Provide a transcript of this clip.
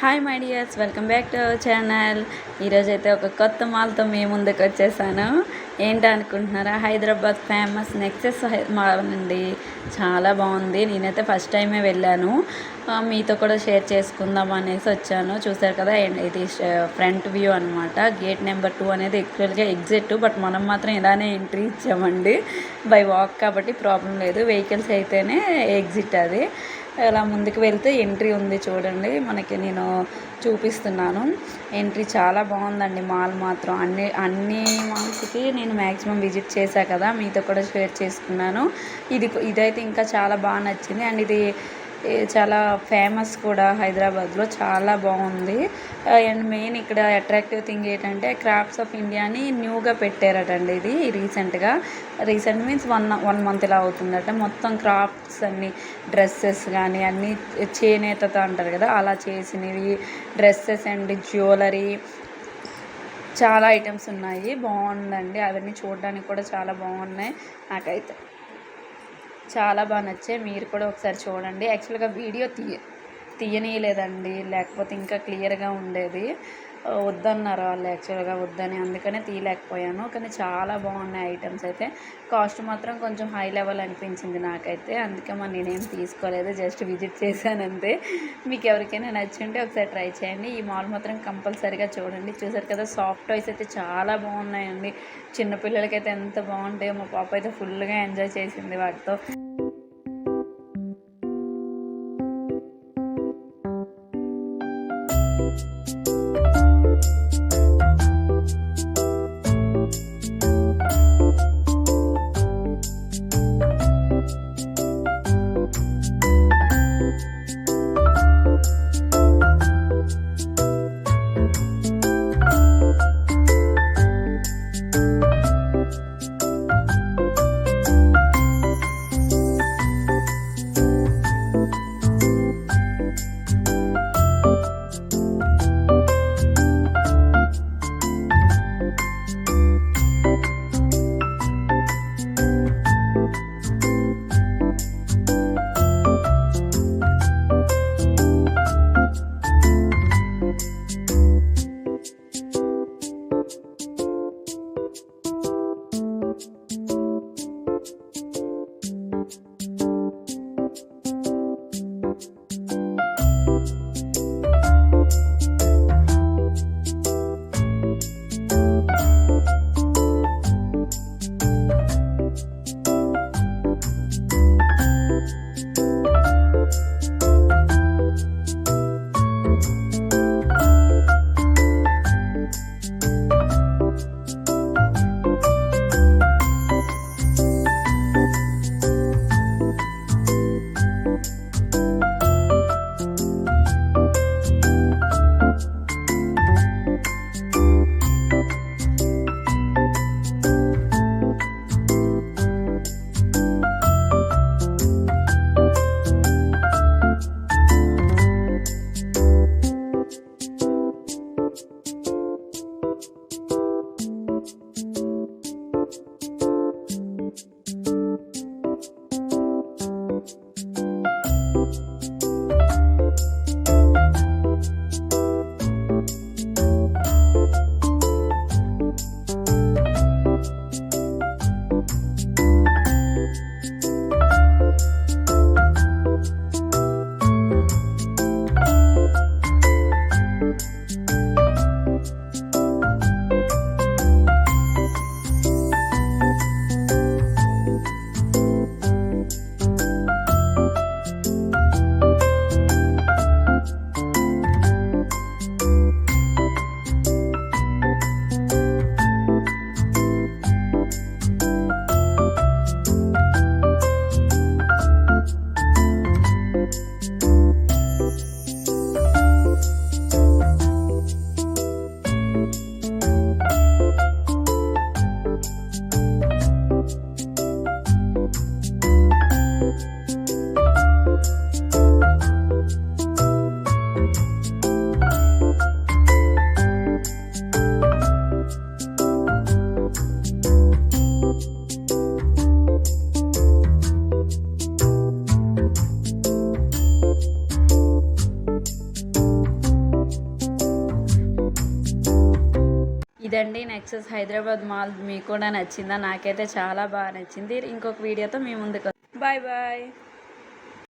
Hi my dears, welcome back to our channel. ఈరోజైతే ఒక కొత్త మాల్తో మీ ముందుకు వచ్చేసాను. ఏంటనుకుంటున్నారా? హైదరాబాద్ ఫేమస్ నెక్సెస్ మాల్ అండి. చాలా బాగుంది. నేనైతే ఫస్ట్ టైమే వెళ్ళాను. మీతో కూడా షేర్ చేసుకుందాం అనేసి వచ్చాను. చూసారు కదా, ఇది ఫ్రంట్ వ్యూ అనమాట. గేట్ నెంబర్ 2 అనేది యాక్చువల్గా ఎగ్జిట్, బట్ మనం మాత్రం ఇలానే ఎంట్రీ ఇచ్చామండి. బై వాక్ కాబట్టి ప్రాబ్లం లేదు. వెహికల్స్ అయితేనే ఎగ్జిట్. అది అలా ముందుకు వెళ్తే ఎంట్రీ ఉంది చూడండి. మనకి నేను చూపిస్తున్నాను. ఎంట్రీ చాలా బాగుందండి. మాల్ మాత్రం అన్ని మాల్స్కి నేను మ్యాక్సిమం విజిట్ చేశా కదా, మీతో కూడా షేర్ చేసుకున్నాను. ఇదైతే ఇంకా చాలా బాగా నచ్చింది. అండ్ ఇది చాలా ఫేమస్ కూడా హైదరాబాద్లో. చాలా బాగుంది. అండ్ మెయిన్ ఇక్కడ అట్రాక్టివ్ థింగ్ ఏంటంటే క్రాఫ్ట్స్ ఆఫ్ ఇండియాని న్యూగా పెట్టారటండి. ఇది రీసెంట్ మీన్స్ వన్ మంత్ ఇలా అవుతుందట. మొత్తం క్రాఫ్ట్స్ అన్ని, డ్రెస్సెస్ కానీ అన్నీ చేనేతతో అంటారు కదా, అలా చేసినవి డ్రెస్సెస్ అండ్ జ్యువెలరీ చాలా ఐటమ్స్ ఉన్నాయి. బాగుందండి. అవన్నీ చూడడానికి కూడా చాలా బాగున్నాయి. నాకైతే చాలా బాగా నచ్చాయి. మీరు కూడా ఒకసారి చూడండి. యాక్చువల్గా వీడియో తీయనీయలేదండి, లేకపోతే ఇంకా క్లియర్గా ఉండేది. వద్దన్నారు వాళ్ళు, యాక్చువల్గా వద్దని, అందుకనే తీయలేకపోయాను. కానీ చాలా బాగున్నాయి ఐటమ్స్ అయితే. కాస్ట్ మాత్రం కొంచెం హై లెవెల్ అనిపించింది నాకైతే. అందుకే మరి నేనేం తీసుకోలేదు, జస్ట్ విజిట్ చేశానంతే. మీకు ఎవరికైనా నచ్చింటే ఒకసారి ట్రై చేయండి. ఈ మాల్ మాత్రం కంపల్సరీగా చూడండి. చూసారు కదా, సాఫ్ట్ టాయ్స్ అయితే చాలా బాగున్నాయండి. చిన్నపిల్లలకైతే ఎంత బాగుంటాయో. మా పాప అయితే ఫుల్గా ఎంజాయ్ చేసింది వాటితో. ఇదండి నెక్సెస్ హైదరాబాద్ మాల్. మీకు కూడా నచ్చిందా? నాకైతే చాలా బాగా నచ్చింది. ఇంకొక వీడియోతో మీ ముందుకు. Bye bye.